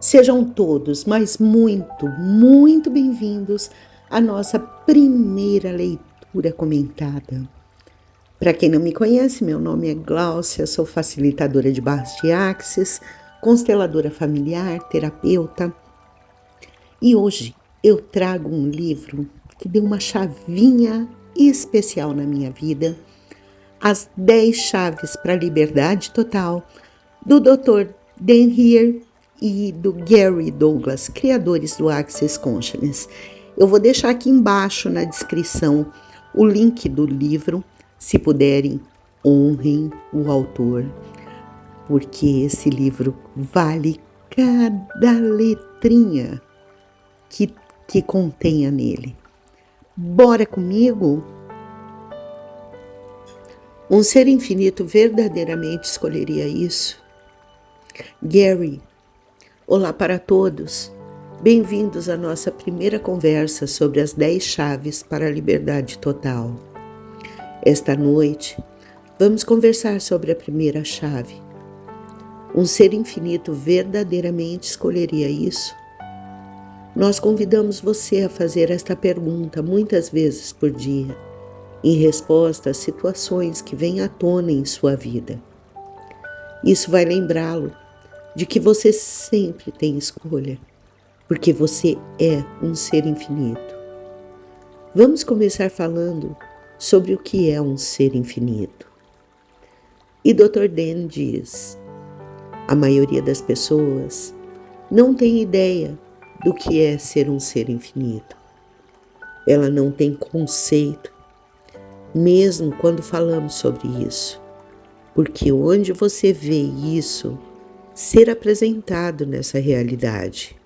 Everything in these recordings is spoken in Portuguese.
Sejam todos, mas muito bem-vindos à nossa primeira leitura comentada. Para quem não me conhece, meu nome é Gláucia, sou facilitadora de barras de Axis, consteladora familiar, terapeuta. E hoje eu trago um livro que deu uma chavinha especial na minha vida, As 10 Chaves para a Liberdade Total, do Dr. Dan Heer e do Gary Douglas, criadores do Access Consciousness. Eu vou deixar aqui embaixo na descrição o link do livro. Se puderem, honrem o autor, porque esse livro vale cada letrinha que contenha nele. Bora comigo? Um ser infinito verdadeiramente escolheria isso? Gary. Olá para todos. Bem-vindos à nossa primeira conversa sobre as 10 chaves para a liberdade total. Esta noite, vamos conversar sobre a primeira chave. Um ser infinito verdadeiramente escolheria isso? Nós convidamos você a fazer esta pergunta muitas vezes por dia, em resposta às situações que vêm à tona em sua vida. Isso vai lembrá-lo de que você sempre tem escolha, porque você é um ser infinito. Vamos começar falando sobre o que é um ser infinito. E Dr. Dan diz: a maioria das pessoas não tem ideia do que é ser um ser infinito. Ela não tem conceito, mesmo quando falamos sobre isso, porque onde você vê isso ser apresentado nessa realidade,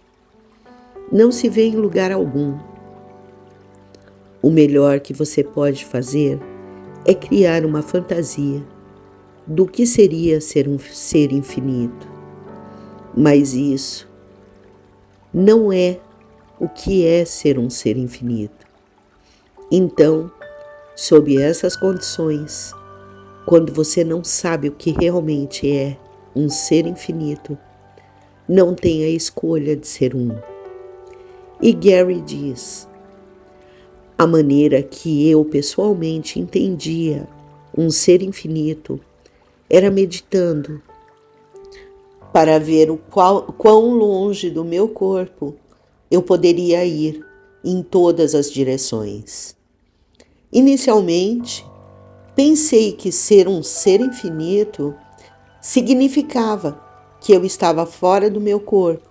não se vê em lugar algum. O melhor que você pode fazer é criar uma fantasia do que seria ser um ser infinito. Mas isso não é o que é ser um ser infinito. Então, sob essas condições, quando você não sabe o que realmente é um ser infinito, não tem a escolha de ser um. E Gary diz: a maneira que eu pessoalmente entendia um ser infinito era meditando para ver quão longe do meu corpo eu poderia ir em todas as direções. Inicialmente, pensei que ser um ser infinito significava que eu estava fora do meu corpo,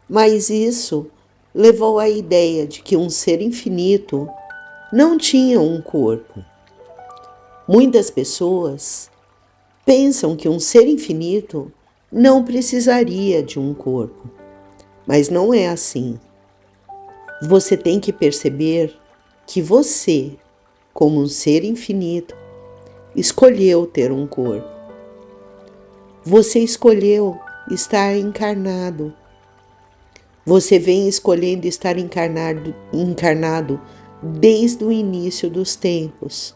mas isso levou à ideia de que um ser infinito não tinha um corpo. Muitas pessoas pensam que um ser infinito não precisaria de um corpo, mas não é assim. Você tem que perceber que você, como um ser infinito, escolheu ter um corpo. Você escolheu estar encarnado. Você vem escolhendo estar encarnado desde o início dos tempos.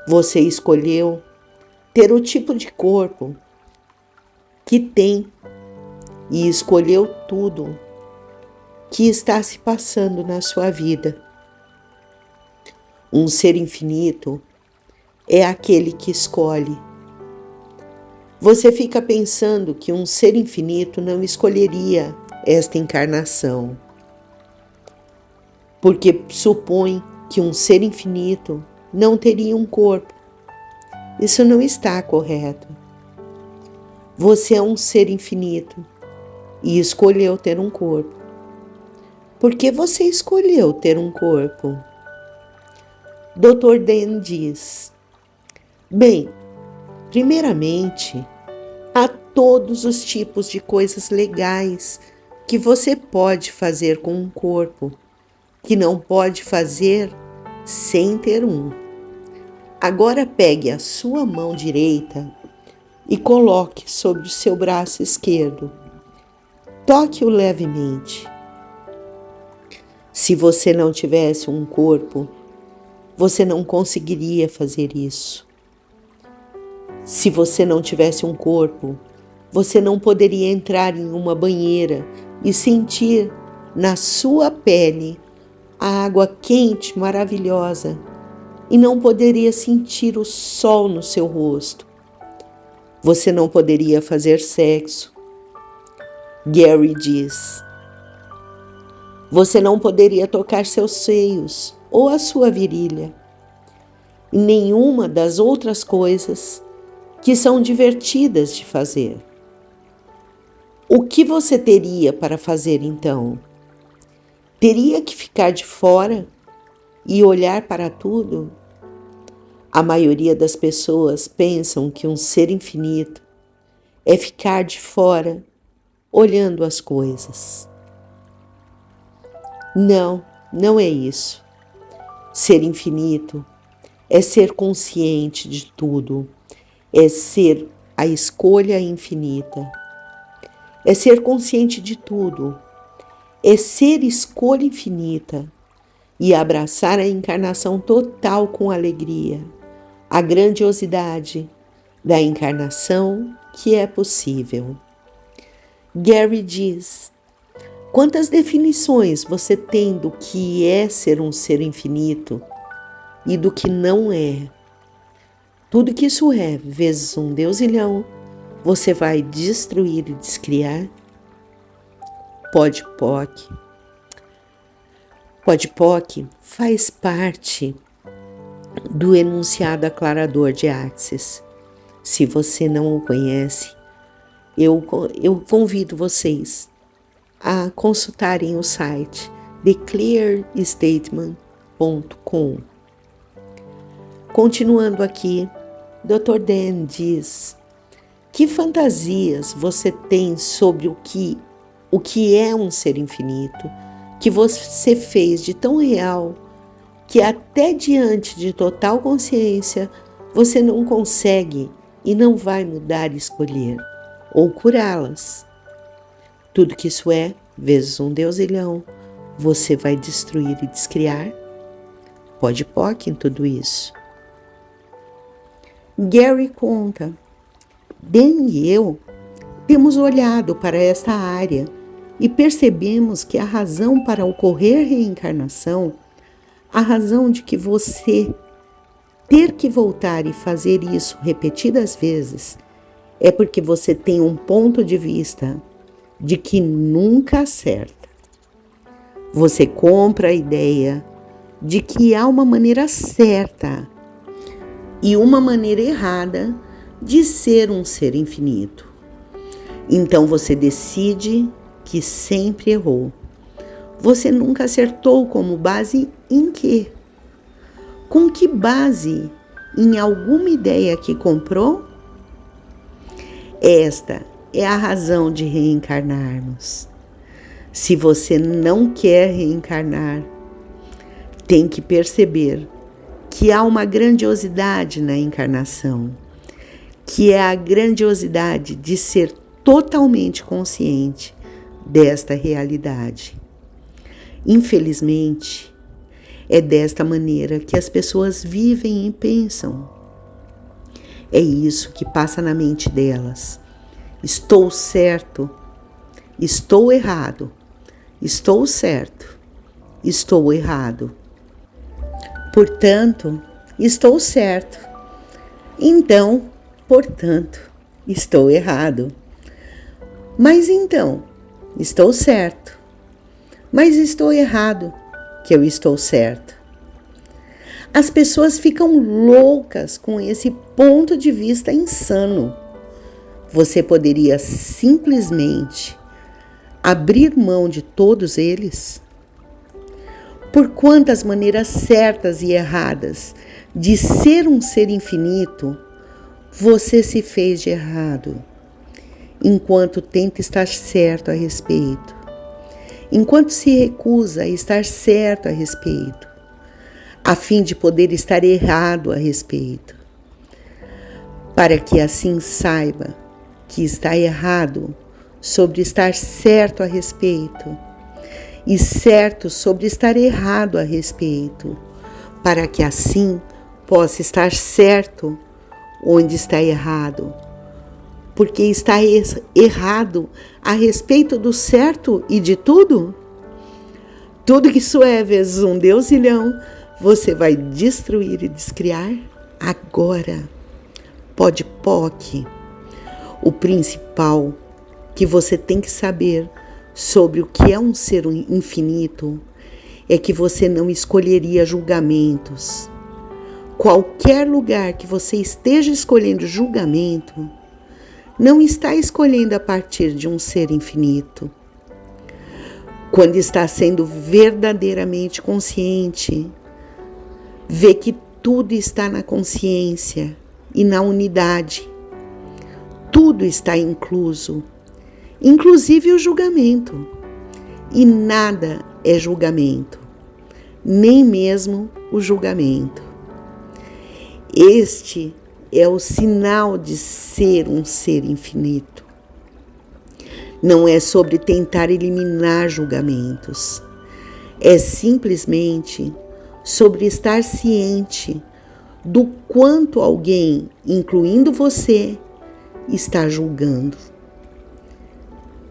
Você escolheu ter o tipo de corpo que tem e escolheu tudo que está se passando na sua vida. Um ser infinito é aquele que escolhe. Você fica pensando que um ser infinito não escolheria esta encarnação, porque supõe que um ser infinito não teria um corpo. Isso não está correto. Você é um ser infinito e escolheu ter um corpo. Por que você escolheu ter um corpo? Dr. Dan diz: bem, primeiramente, há todos os tipos de coisas legais que você pode fazer com um corpo, que não pode fazer sem ter um. Agora pegue a sua mão direita e coloque sobre o seu braço esquerdo. Toque-o levemente. Se você não tivesse um corpo, você não conseguiria fazer isso. Se você não tivesse um corpo, Você não poderia entrar em uma banheira e sentir na sua pele a água quente maravilhosa e não poderia sentir o sol no seu rosto. Você não poderia fazer sexo. Gary diz. Você não poderia tocar seus seios ou a sua virilha. E nenhuma das outras coisas que são divertidas de fazer. O que você teria para fazer então? Teria que ficar de fora e olhar para tudo? A maioria das pessoas pensam que um ser infinito é ficar de fora olhando as coisas. Não, não é isso. Ser infinito é ser consciente de tudo, é ser a escolha infinita, é ser consciente de tudo, é ser escolha infinita e abraçar a encarnação total com alegria, a grandiosidade da encarnação que é possível. Gary diz: quantas definições você tem do que é ser um ser infinito e do que não é? Tudo que isso é, vezes um deusilhão, você vai destruir e descriar? Podpoc. Podpoc faz parte do enunciado aclarador de Axis. Se você não o conhece, eu convido vocês a consultarem o site theclearstatement.com. Continuando aqui, Dr. Dan diz: que fantasias você tem sobre o que é um ser infinito, que você fez de tão real que até diante de total consciência você não consegue e não vai mudar e escolher ou curá-las. Tudo que isso é, vezes um deusilhão, você vai destruir e descriar? Podpoc em tudo isso. Gary conta: Dan e eu temos olhado para esta área e percebemos que a razão para ocorrer reencarnação, a razão de que você ter que voltar e fazer isso repetidas vezes, é porque você tem um ponto de vista de que nunca acerta. Você compra a ideia de que há uma maneira certa e uma maneira errada de ser um ser infinito. Então você decide que sempre errou. Você nunca acertou como base em quê? Com que base? Em alguma ideia que comprou? Esta é a razão de reencarnarmos. Se você não quer reencarnar, tem que perceber que há uma grandiosidade na encarnação, que é a grandiosidade de ser totalmente consciente desta realidade. Infelizmente, é desta maneira que as pessoas vivem e pensam. É isso que passa na mente delas. Estou certo, estou errado, estou certo, estou errado. Portanto, estou certo. Então, portanto, estou errado. Mas então, estou certo. Mas estou errado, que eu estou certo. As pessoas ficam loucas com esse ponto de vista insano. Você poderia simplesmente abrir mão de todos eles? Por quantas maneiras certas e erradas de ser um ser infinito você se fez de errado, enquanto tenta estar certo a respeito, enquanto se recusa a estar certo a respeito, a fim de poder estar errado a respeito, para que assim saiba que está errado sobre estar certo a respeito e certo sobre estar errado a respeito, para que assim possa estar certo onde está errado, porque está errado a respeito do certo e de tudo? Tudo que isso é vezes um deusilhão, você vai destruir e descriar agora. Pode POC. O principal que você tem que saber sobre o que é um ser infinito é que você não escolheria julgamentos. Qualquer lugar que você esteja escolhendo julgamento, não está escolhendo a partir de um ser infinito. Quando está sendo verdadeiramente consciente, vê que tudo está na consciência e na unidade. Tudo está incluso, inclusive o julgamento. E nada é julgamento, nem mesmo o julgamento. Este é o sinal de ser um ser infinito. Não é sobre tentar eliminar julgamentos. É simplesmente sobre estar ciente do quanto alguém, incluindo você, está julgando.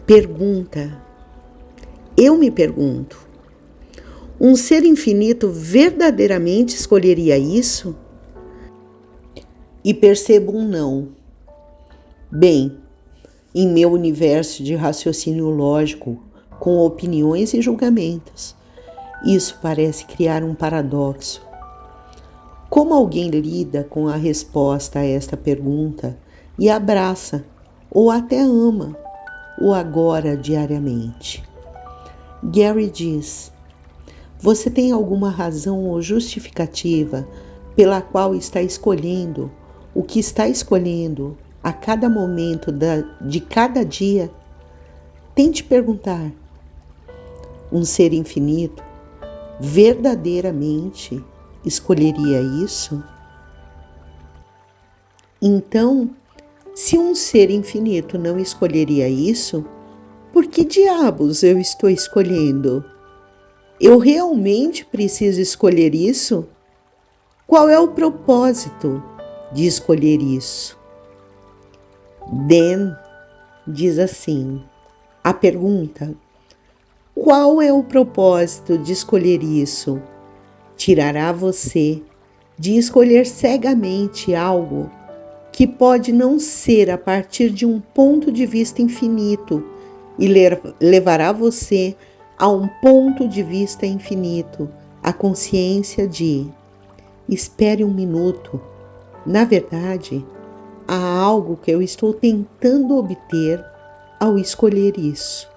Pergunta. Eu me pergunto. Um ser infinito verdadeiramente escolheria isso? E percebo um não. Bem, em meu universo de raciocínio lógico, com opiniões e julgamentos, isso parece criar um paradoxo. Como alguém lida com a resposta a esta pergunta e abraça ou até ama o agora diariamente? Gary diz: você tem alguma razão ou justificativa pela qual está escolhendo o que está escolhendo a cada momento de cada dia? Tente perguntar. Um ser infinito verdadeiramente escolheria isso? Então, se um ser infinito não escolheria isso, por que diabos eu estou escolhendo? Eu realmente preciso escolher isso? Qual é o propósito de escolher isso? Dan diz assim: a pergunta: qual é o propósito de escolher isso? Tirará você de escolher cegamente algo que pode não ser a partir de um ponto de vista infinito e levará você a um ponto de vista infinito, a consciência de: espere um minuto. Na verdade, há algo que eu estou tentando obter ao escolher isso.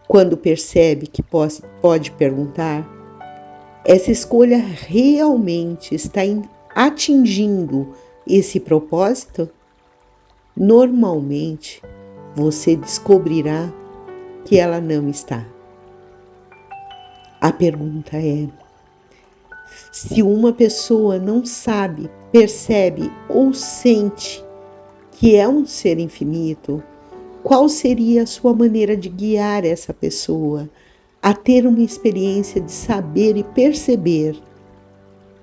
Quando percebe que pode perguntar, essa escolha realmente está atingindo esse propósito? Normalmente, você descobrirá que ela não está. A pergunta é: se uma pessoa não sabe, percebe ou sente que é um ser infinito, qual seria a sua maneira de guiar essa pessoa a ter uma experiência de saber e perceber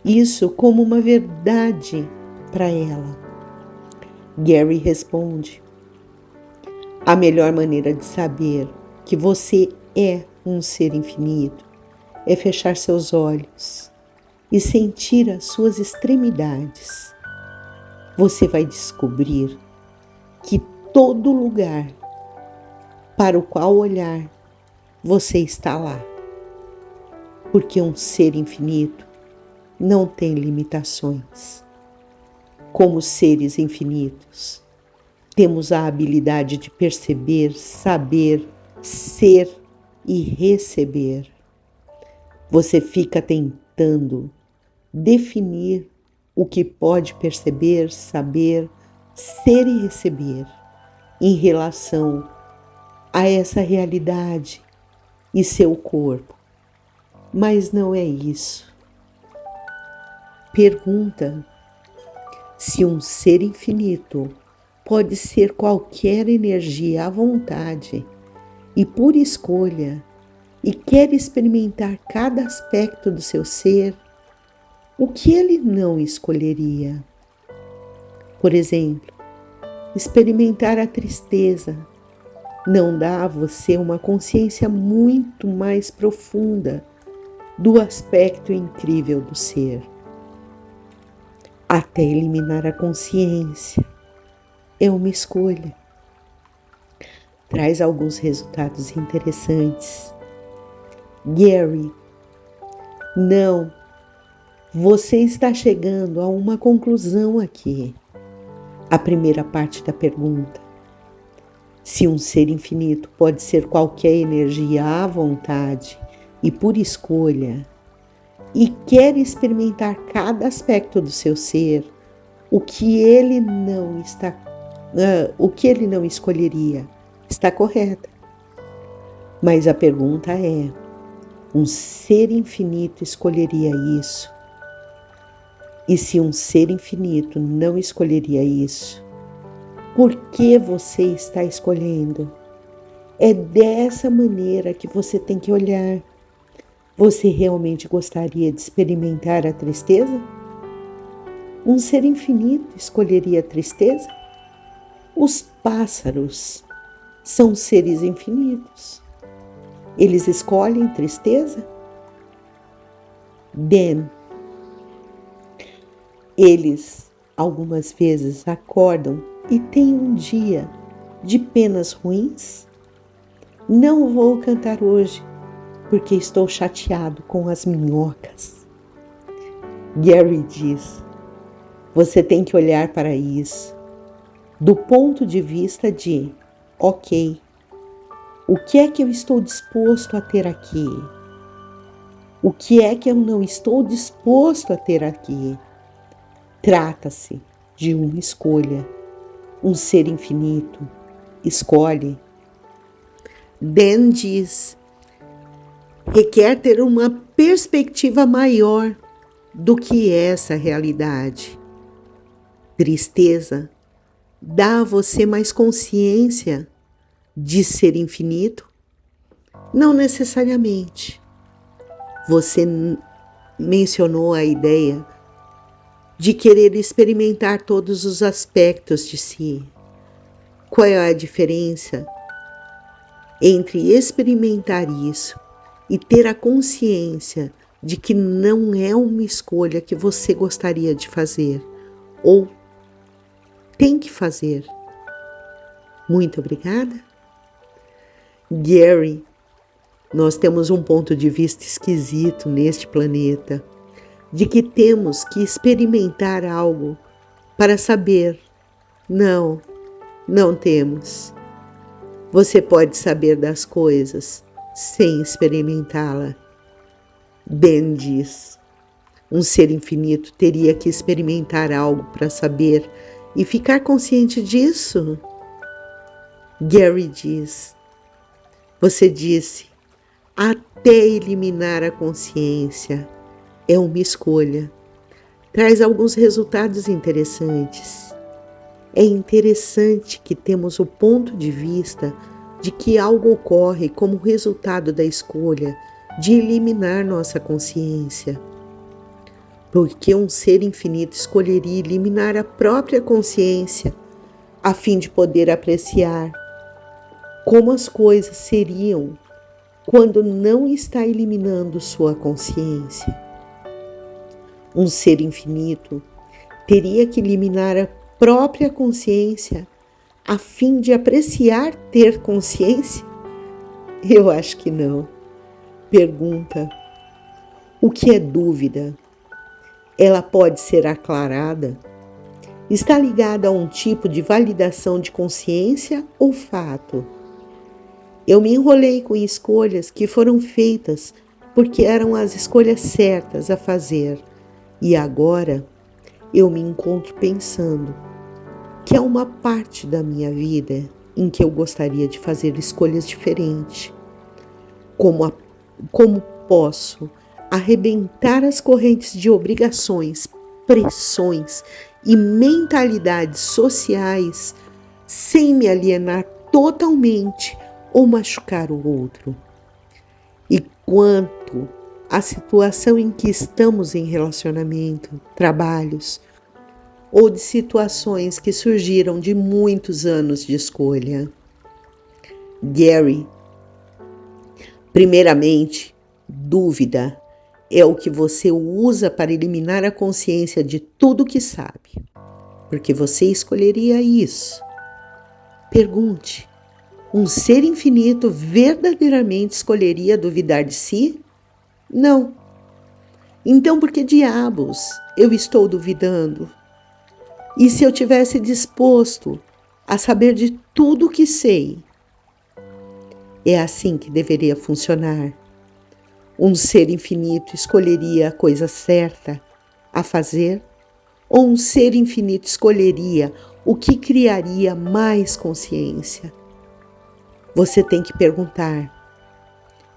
isso como uma verdade para ela? Gary responde: a melhor maneira de saber que você é um ser infinito é fechar seus olhos e sentir as suas extremidades. Você vai descobrir que todo lugar para o qual olhar, você está lá. Porque um ser infinito não tem limitações. Como seres infinitos, temos a habilidade de perceber, saber, ser e receber. Você fica tentando definir o que pode perceber, saber, ser e receber em relação a essa realidade e seu corpo. Mas não é isso. Pergunta se um ser infinito pode ser qualquer energia à vontade e por escolha e quer experimentar cada aspecto do seu ser, o que ele não escolheria? Por exemplo, Experimentar a tristeza não dá a você uma consciência muito mais profunda do aspecto incrível do ser. Até eliminar a consciência é uma escolha. Traz alguns resultados interessantes. Gary, não, você está chegando a uma conclusão aqui. A primeira parte da pergunta. Se um ser infinito pode ser qualquer energia à vontade e por escolha, e quer experimentar cada aspecto do seu ser, o que ele não escolheria, está correta. Mas a pergunta é: um ser infinito escolheria isso? E se um ser infinito não escolheria isso, por que você está escolhendo? É dessa maneira que você tem que olhar. Você realmente gostaria de experimentar a tristeza? Um ser infinito escolheria a tristeza? Os pássaros são seres infinitos. Eles escolhem tristeza? Eles algumas vezes acordam e têm um dia de penas ruins? Não vou cantar hoje, porque estou chateado com as minhocas. Gary diz: você tem que olhar para isso do ponto de vista de, ok, o que é que eu estou disposto a ter aqui? O que é que eu não estou disposto a ter aqui? Trata-se de uma escolha. Um ser infinito escolhe. Dan diz: requer ter uma perspectiva maior do que essa realidade. Tristeza dá a você mais consciência de ser infinito? Não necessariamente. Você mencionou a ideia de querer experimentar todos os aspectos de si. Qual é a diferença entre experimentar isso e ter a consciência de que não é uma escolha que você gostaria de fazer ou tem que fazer? Muito obrigada. Gary, nós temos um ponto de vista esquisito neste planeta, de que temos que experimentar algo para saber. Não temos. Você pode saber das coisas sem experimentá-la. Ben diz: um ser infinito teria que experimentar algo para saber e ficar consciente disso. Gary diz: você disse, até eliminar a consciência. É uma escolha. Traz alguns resultados interessantes. É interessante que temos o ponto de vista de que algo ocorre como resultado da escolha de eliminar nossa consciência. Porque um ser infinito escolheria eliminar a própria consciência a fim de poder apreciar como as coisas seriam quando não está eliminando sua consciência. Um ser infinito teria que eliminar a própria consciência a fim de apreciar ter consciência? Eu acho que não. Pergunta: o que é dúvida? Ela pode ser aclarada? Está ligada a um tipo de validação de consciência ou fato? Eu me enrolei com escolhas que foram feitas porque eram as escolhas certas a fazer. E agora eu me encontro pensando que há uma parte da minha vida em que eu gostaria de fazer escolhas diferentes. Como posso arrebentar as correntes de obrigações, pressões e mentalidades sociais sem me alienar totalmente ou machucar o outro? E quanto à situação em que estamos em relacionamento, trabalhos, ou de situações que surgiram de muitos anos de escolha? Gary, primeiramente, dúvida é o que você usa para eliminar a consciência de tudo que sabe, porque você escolheria isso. Pergunte: um ser infinito verdadeiramente escolheria duvidar de si? Não. Então por que diabos eu estou duvidando? E se eu tivesse disposto a saber de tudo o que sei? É assim que deveria funcionar. Um ser infinito escolheria a coisa certa a fazer? Ou um ser infinito escolheria o que criaria mais consciência? Você tem que perguntar.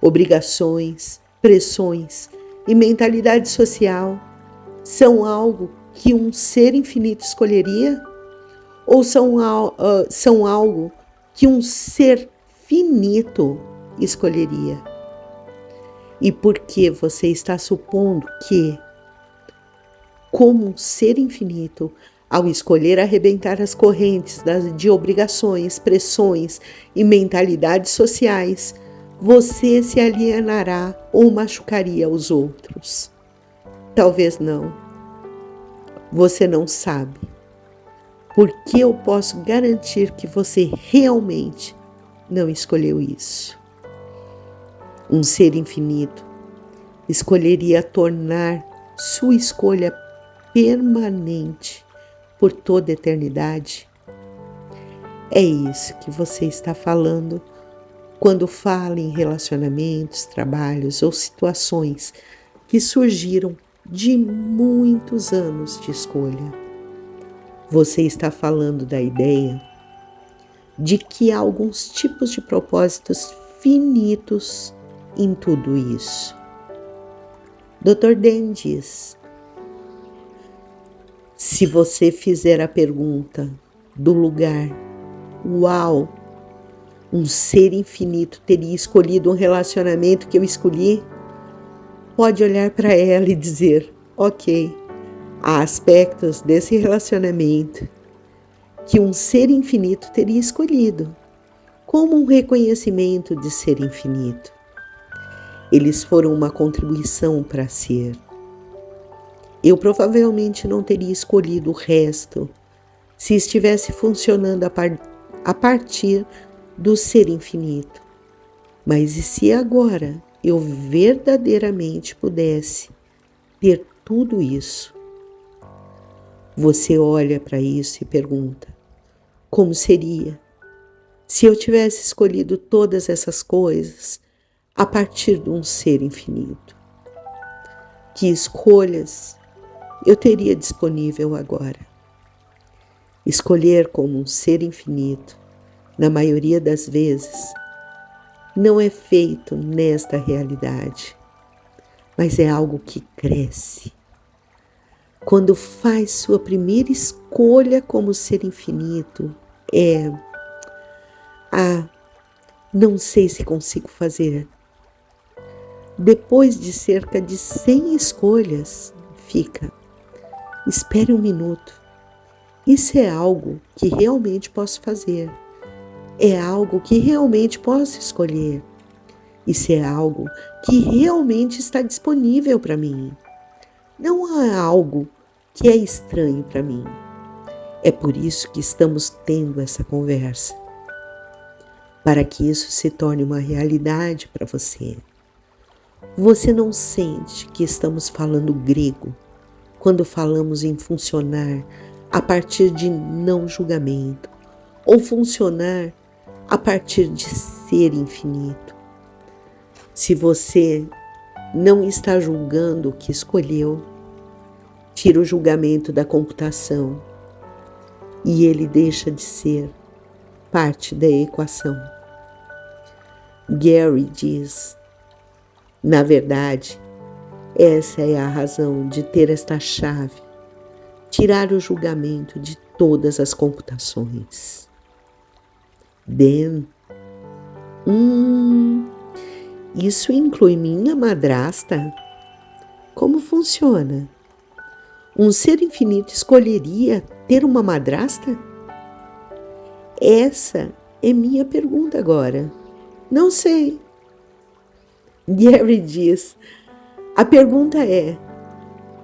Obrigações, pressões e mentalidade social são algo que um ser infinito escolheria? Ou são algo que um ser finito escolheria? E por que você está supondo que, como um ser infinito, ao escolher arrebentar as correntes de obrigações, pressões e mentalidades sociais, você se alienará ou machucaria os outros? Talvez não. Você não sabe. Porque eu posso garantir que você realmente não escolheu isso. Um ser infinito escolheria tornar sua escolha permanente por toda a eternidade. É isso que você está falando quando fala em relacionamentos, trabalhos ou situações que surgiram de muitos anos de escolha. Você está falando da ideia de que há alguns tipos de propósitos finitos em tudo isso. Dr. Dan diz: se você fizer a pergunta do lugar, uau, um ser infinito teria escolhido um relacionamento que eu escolhi? Pode olhar para ela e dizer: ok, há aspectos desse relacionamento que um ser infinito teria escolhido, como um reconhecimento de ser infinito. Eles foram uma contribuição para ser. Eu provavelmente não teria escolhido o resto se estivesse funcionando a partir do ser infinito. Mas e se agora eu verdadeiramente pudesse ter tudo isso? Você olha para isso e pergunta: como seria se eu tivesse escolhido todas essas coisas a partir de um ser infinito? Que escolhas eu teria disponível agora? Escolher como um ser infinito, na maioria das vezes, não é feito nesta realidade, mas é algo que cresce. Quando faz sua primeira escolha como ser infinito, não sei se consigo fazer. Depois de cerca de 100 escolhas, fica: espere um minuto. Isso é algo que realmente posso fazer. É algo que realmente posso escolher. Isso é algo que realmente está disponível para mim. Não é algo que é estranho para mim. É por isso que estamos tendo essa conversa. Para que isso se torne uma realidade para você. Você não sente que estamos falando grego quando falamos em funcionar a partir de não julgamento ou funcionar a partir de ser infinito. Se você não está julgando o que escolheu, tira o julgamento da computação e ele deixa de ser parte da equação. Gary diz: na verdade, essa é a razão de ter esta chave, tirar o julgamento de todas as computações. Dan, isso inclui minha madrasta? Como funciona? Um ser infinito escolheria ter uma madrasta? Essa é minha pergunta agora. Não sei. Gary diz: a pergunta é: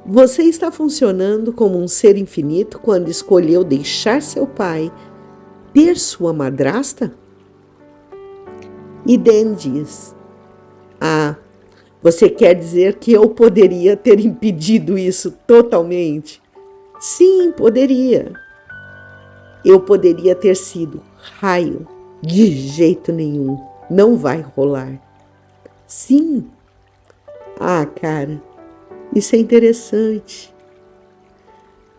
você está funcionando como um ser infinito quando escolheu deixar seu pai ter sua madrasta? E Dan diz: ah, você quer dizer que eu poderia ter impedido isso totalmente? Sim, poderia. Eu poderia ter sido raio. De jeito nenhum. Não vai rolar. Sim. Ah, cara, isso é interessante.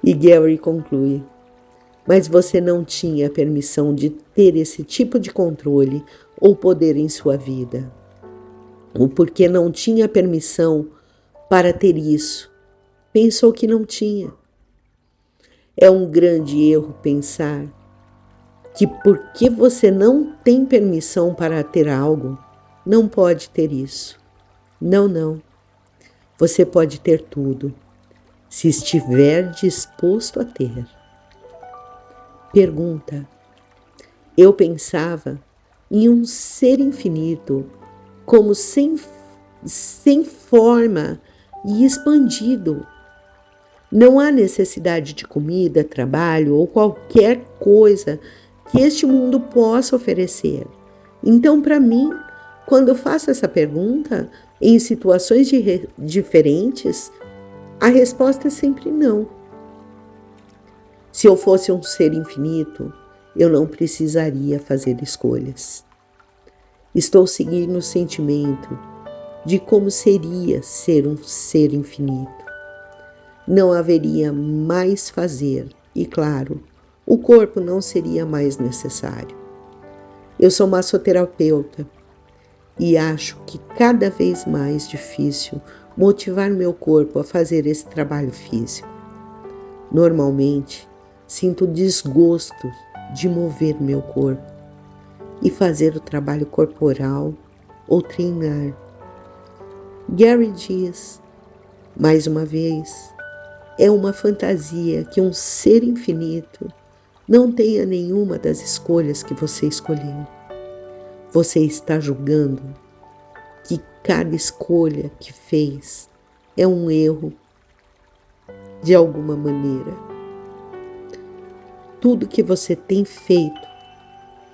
E Gary conclui: mas você não tinha permissão de ter esse tipo de controle ou poder em sua vida. O porquê não tinha permissão para ter isso? Pensou que não tinha. É um grande erro pensar que porque você não tem permissão para ter algo, não pode ter isso. Não, não. Você pode ter tudo, se estiver disposto a ter. Pergunta: eu pensava em um ser infinito como sem forma e expandido. Não há necessidade de comida, trabalho ou qualquer coisa que este mundo possa oferecer. Então, para mim, quando eu faço essa pergunta, em situações diferentes, a resposta é sempre não. Se eu fosse um ser infinito, eu não precisaria fazer escolhas. Estou seguindo o sentimento de como seria ser um ser infinito. Não haveria mais fazer e, claro, o corpo não seria mais necessário. Eu sou massoterapeuta e acho que cada vez mais difícil motivar meu corpo a fazer esse trabalho físico. Normalmente, sinto desgosto de mover meu corpo e fazer o trabalho corporal ou treinar. Gary diz, mais uma vez, é uma fantasia que um ser infinito não tenha nenhuma das escolhas que você escolheu. Você está julgando que cada escolha que fez é um erro de alguma maneira. Tudo que você tem feito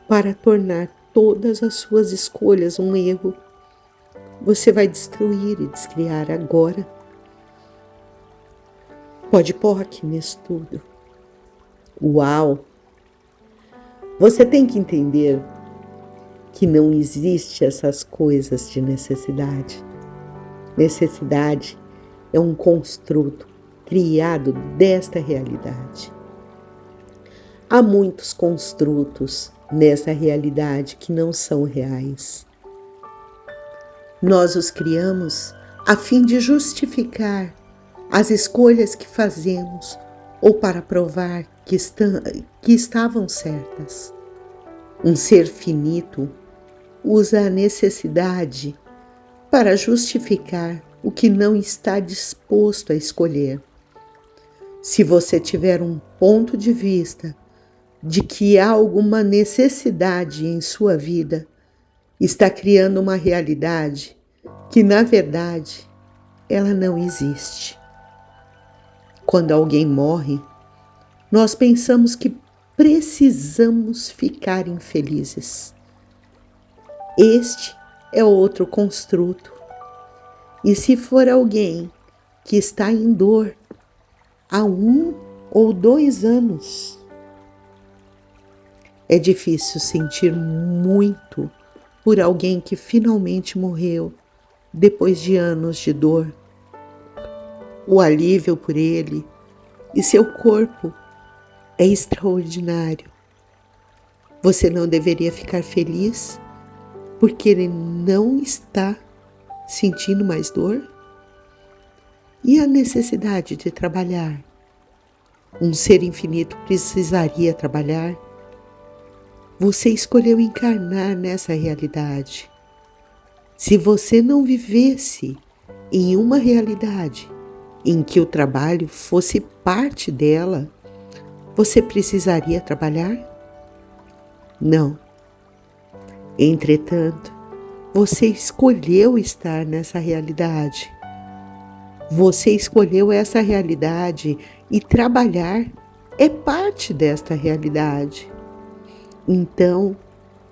para tornar todas as suas escolhas um erro, você vai destruir e descriar agora. Pode POC nisso tudo. Uau! Você tem que entender que não existe essas coisas de necessidade. Necessidade é um construto criado desta realidade. Há muitos construtos nessa realidade que não são reais. Nós os criamos a fim de justificar as escolhas que fazemos ou para provar que estavam certas. Um ser finito usa a necessidade para justificar o que não está disposto a escolher. Se você tiver um ponto de vista de que há alguma necessidade em sua vida, está criando uma realidade que, na verdade, ela não existe. Quando alguém morre, nós pensamos que precisamos ficar infelizes. Este é outro construto. E se for alguém que está em dor há 1 ou 2 anos, é difícil sentir muito por alguém que finalmente morreu depois de anos de dor. O alívio por ele e seu corpo é extraordinário. Você não deveria ficar feliz porque ele não está sentindo mais dor? E a necessidade de trabalhar? Um ser infinito precisaria trabalhar? Você escolheu encarnar nessa realidade. Se você não vivesse em uma realidade em que o trabalho fosse parte dela, você precisaria trabalhar? Não. Entretanto, você escolheu estar nessa realidade. Você escolheu essa realidade e trabalhar é parte desta realidade. Então,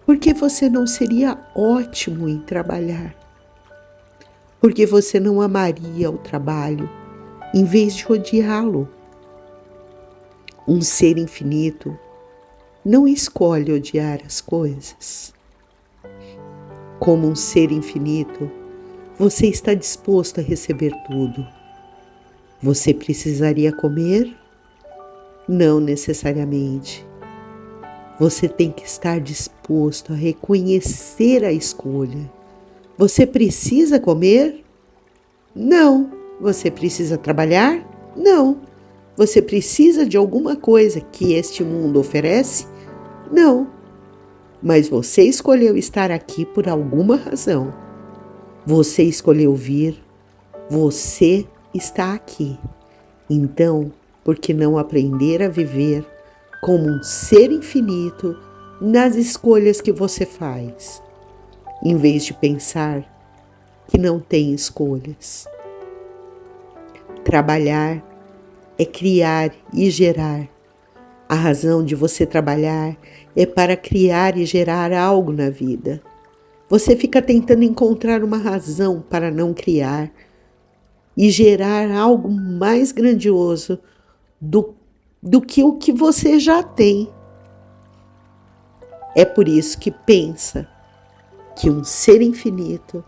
por que você não seria ótimo em trabalhar? Por que você não amaria o trabalho em vez de odiá-lo? Um ser infinito não escolhe odiar as coisas. Como um ser infinito, você está disposto a receber tudo. Você precisaria comer? Não necessariamente. Você tem que estar disposto a reconhecer a escolha. Você precisa comer? Não. Você precisa trabalhar? Não. Você precisa de alguma coisa que este mundo oferece? Não. Mas você escolheu estar aqui por alguma razão. Você escolheu vir. Você está aqui. Então, por que não aprender a viver como um ser infinito nas escolhas que você faz, em vez de pensar que não tem escolhas? Trabalhar é criar e gerar. A razão de você trabalhar é para criar e gerar algo na vida. Você fica tentando encontrar uma razão para não criar e gerar algo mais grandioso do que o que você já tem. É por isso que pensa que um ser infinito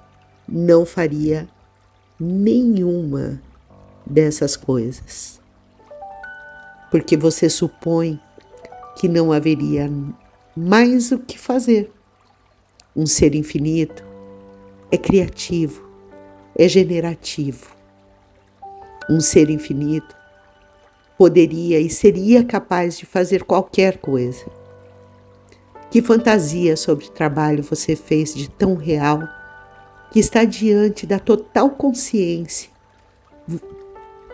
não faria nenhuma dessas coisas. Porque você supõe que não haveria mais o que fazer. Um ser infinito é criativo, é generativo. Um ser infinito poderia e seria capaz de fazer qualquer coisa. Que fantasia sobre trabalho você fez de tão real que está diante da total consciência?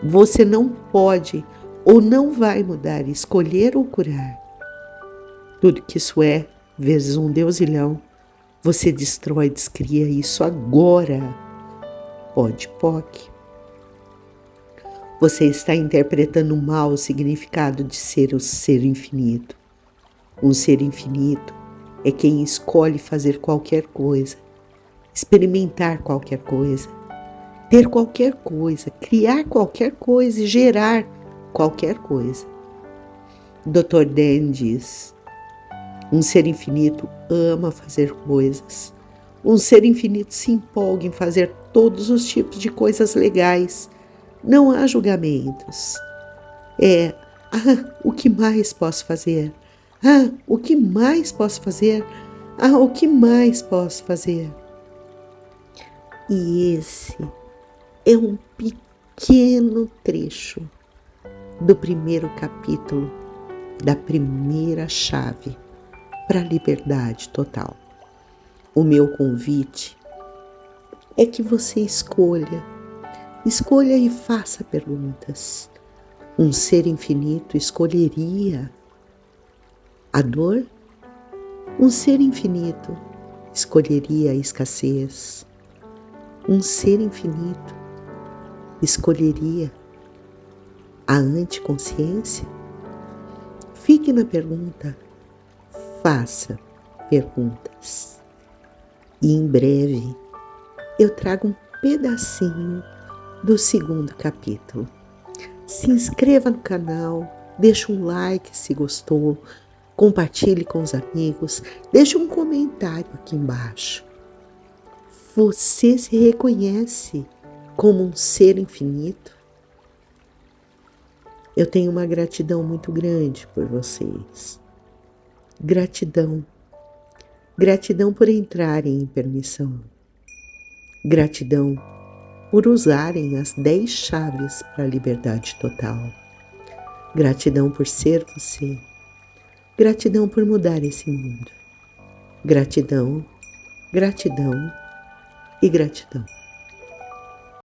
Você não pode ou não vai mudar, escolher ou curar. Tudo que isso é, vezes um deusilhão, você destrói, descria isso agora. Pode, POC. Você está interpretando mal o significado de ser o ser infinito. Um ser infinito é quem escolhe fazer qualquer coisa, experimentar qualquer coisa, ter qualquer coisa, criar qualquer coisa e gerar qualquer coisa. Dr. Dan diz: um ser infinito ama fazer coisas. Um ser infinito se empolga em fazer todos os tipos de coisas legais. Não há julgamentos. O que mais posso fazer? O que mais posso fazer? O que mais posso fazer? E esse é um pequeno trecho do primeiro capítulo da primeira chave para a liberdade total. O meu convite é que você escolha e faça perguntas. Um ser infinito escolheria a dor? Um ser infinito escolheria a escassez? Um ser infinito escolheria a anticonsciência? Fique na pergunta, faça perguntas. E em breve eu trago um pedacinho do segundo capítulo. Se inscreva no canal, deixe um like se gostou, compartilhe com os amigos, deixe um comentário aqui embaixo. Você se reconhece como um ser infinito? Eu tenho uma gratidão muito grande por vocês. Gratidão. Gratidão por entrarem em permissão. Gratidão por usarem as 10 chaves para a liberdade total. Gratidão por ser você. Gratidão por mudar esse mundo. Gratidão, gratidão e gratidão.